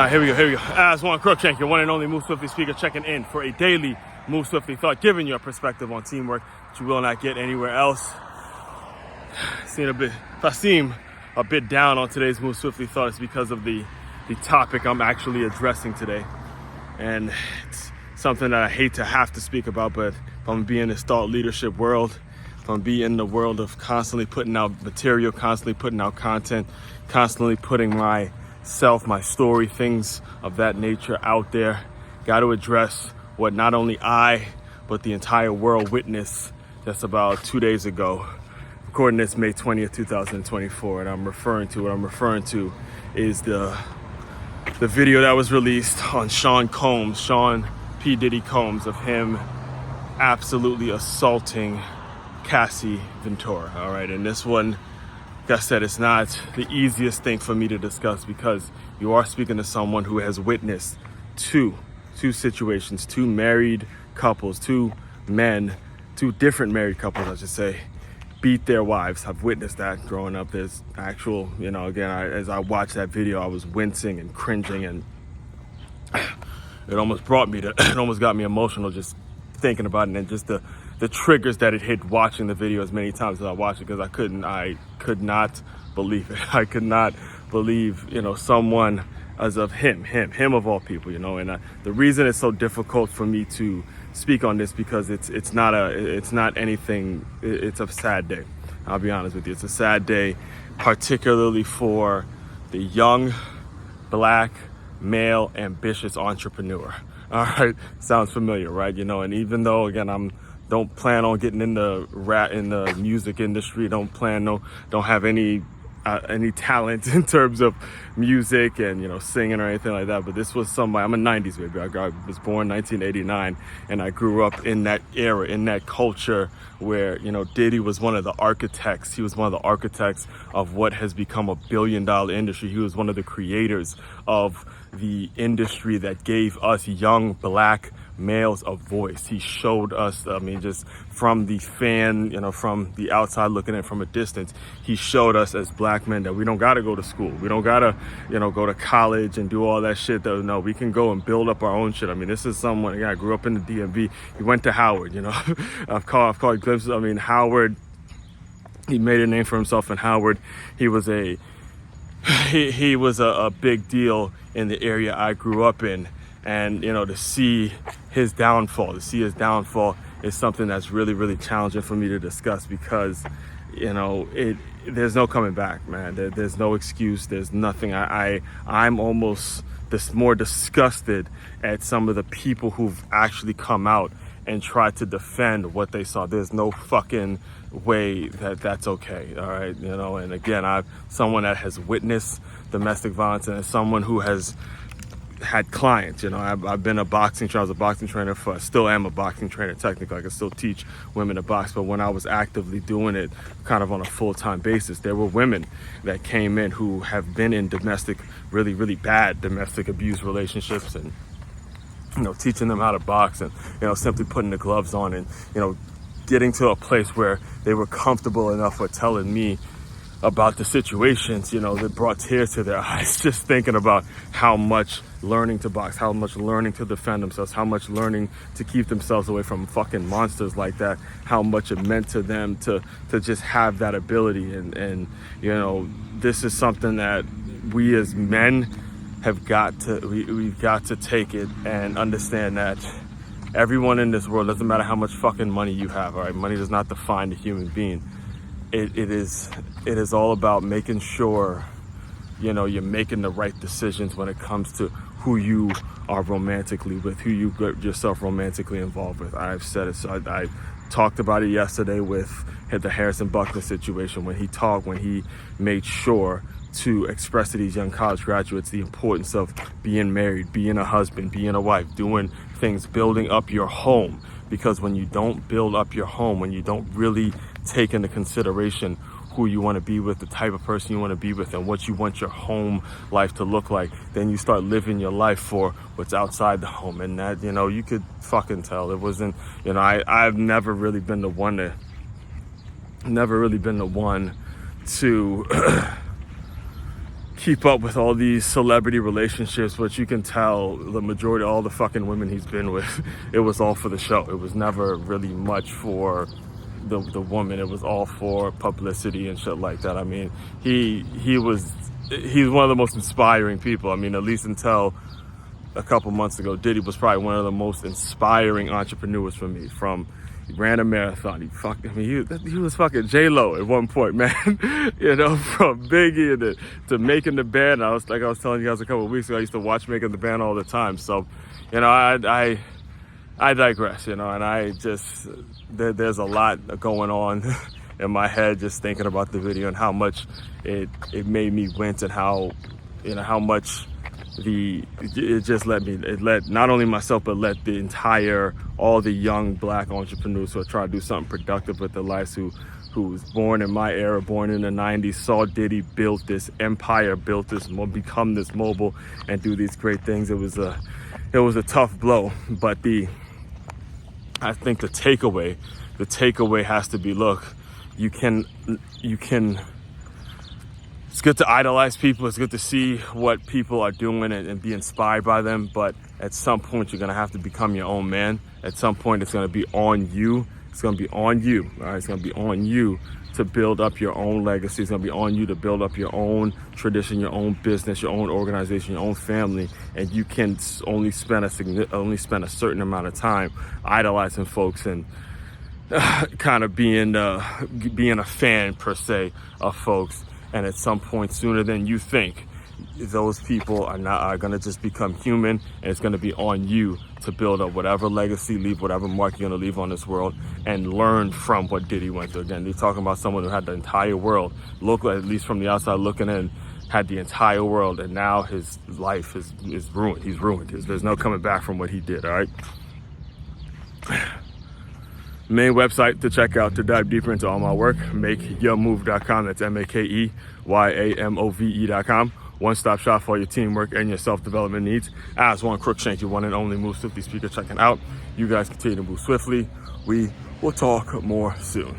Here we go. Aswand, Cruickshank, your one and only Move Swiftly speaker, checking in for a daily Move Swiftly thought, giving you a perspective on teamwork that you will not get anywhere else. If I seem a bit down on today's Move Swiftly thought, it's because of the topic I'm actually addressing today. And it's something that I hate to have to speak about, but if I'm gonna be in this thought leadership world, if I'm gonna be in the world of constantly putting out material, constantly putting out content, constantly putting myself, my story, things of that nature out there, got to address what not only I, but the entire world witnessed just about 2 days ago. Recording this May 20th, 2024, and what I'm referring to is the video that was released on Sean P. Diddy Combs, of him absolutely assaulting Cassie Ventura. All right, and this one, like I said, it's not the easiest thing for me to discuss because you are speaking to someone who has witnessed two situations, two married couples, two different married couples, I should say, beat their wives. I've witnessed that growing up. There's actual, again, as I watched that video, I was wincing and cringing, and it almost got me emotional just thinking about it, and just the triggers that it hit watching the video as many times as I watched it, because I could not believe it. I could not believe, someone as of him of all people, and the reason it's so difficult for me to speak on this, because it's not anything. It's a sad day. I'll be honest with you. It's a sad day, particularly for the young, black, male, ambitious entrepreneur. All right, sounds familiar, right? And even though, again, don't plan on getting in the music industry, don't have any talent in terms of music and singing or anything like that, but this was somebody. I'm a 90s baby. I was born 1989, and I grew up in that era, in that culture where Diddy was one of the architects. He was one of the architects of what has become $1 billion industry. He was one of the creators of the industry that gave us young black males a voice. He showed us, just from the fan, from the outside looking in from a distance, he showed us as black men that we don't gotta go to school. We don't gotta, go to college and do all that shit. No, we can go and build up our own shit. This is someone, again, I grew up in the DMV. He went to Howard, I've caught glimpses. Howard, he made a name for himself in Howard. He was a big deal in the area I grew up in. And, to see his downfall is something that's really, really challenging for me to discuss, because, there's no coming back, man. There's no excuse. There's nothing. I'm almost more disgusted at some of the people who've actually come out and tried to defend what they saw. There's no fucking way that's okay. All right. And again, I'm someone that has witnessed domestic violence, and as someone who has had clients, I've been a boxing trainer. I was a boxing trainer still am a boxing trainer technically. I can still teach women to box, but when I was actively doing it kind of on a full-time basis, there were women that came in who have been in really, really bad domestic abuse relationships, and teaching them how to box, and simply putting the gloves on, and getting to a place where they were comfortable enough with telling me about the situations, that brought tears to their eyes, just thinking about how much learning to box, how much learning to defend themselves, how much learning to keep themselves away from fucking monsters like that, how much it meant to them to just have that ability. And this is something that we as men have we've got to take it and understand that everyone in this world, doesn't matter how much fucking money you have, all right? Money does not define the human being. It is all about making sure, you're making the right decisions when it comes to who you are romantically with, who you get yourself romantically involved with. I've said it. So I talked about it yesterday with the Harrison Buckner situation, when he made sure to express to these young college graduates the importance of being married, being a husband, being a wife, doing things, building up your home. Because when you don't build up your home, when you don't really take into consideration who you want to be with, the type of person you want to be with, and what you want your home life to look like, then you start living your life for what's outside the home. And that, you could fucking tell. It wasn't, I've never really been the one to keep up with all these celebrity relationships, but you can tell the majority, all the fucking women he's been with, it was all for the show. It was never really much for the woman. It was all for publicity and shit like that. I mean, he's one of the most inspiring people. I mean, at least until a couple months ago, Diddy was probably one of the most inspiring entrepreneurs for me. He ran a marathon. He was fucking J-Lo at one point, man. You know, from Biggie to making the band. I was telling you guys a couple of weeks ago, I used to watch Making the Band all the time. So, you know, I digress, you know, and I just, there's a lot going on in my head just thinking about the video and how much it made me wince, and how, you know, how much it let not only myself, but let all the young black entrepreneurs who are trying to do something productive with their lives, who was born in my era, born in the 90s, saw Diddy build this empire, become this mobile and do these great things. It was a tough blow, but I think the takeaway has to be, look, you can it's good to idolize people. It's good to see what people are doing and be inspired by them. But at some point, you're going to have to become your own man. At some point, it's going to be on you. It's going to be on you. All right? It's going to be on you to build up your own legacy. It's going to be on you to build up your own tradition, your own business, your own organization, your own family. And you can only spend a certain amount of time idolizing folks and kind of being a fan, per se, of folks. And at some point, sooner than you think, those people are going to just become human, and it's going to be on you to build up whatever legacy, leave whatever mark you're going to leave on this world, and learn from what Diddy went through. Again, you're talking about someone who had the entire world, at least from the outside looking in, had the entire world, and now his life is ruined. He's ruined. There's no coming back from what he did, all right? Main website to check out to dive deeper into all my work, makeyourmove.com. That's MakeYaMove.com. One-stop shop for your teamwork and your self-development needs. Aswand, Cruickshank, your one and only Move Swiftly speaker, checking out. You guys continue to move swiftly. We will talk more soon.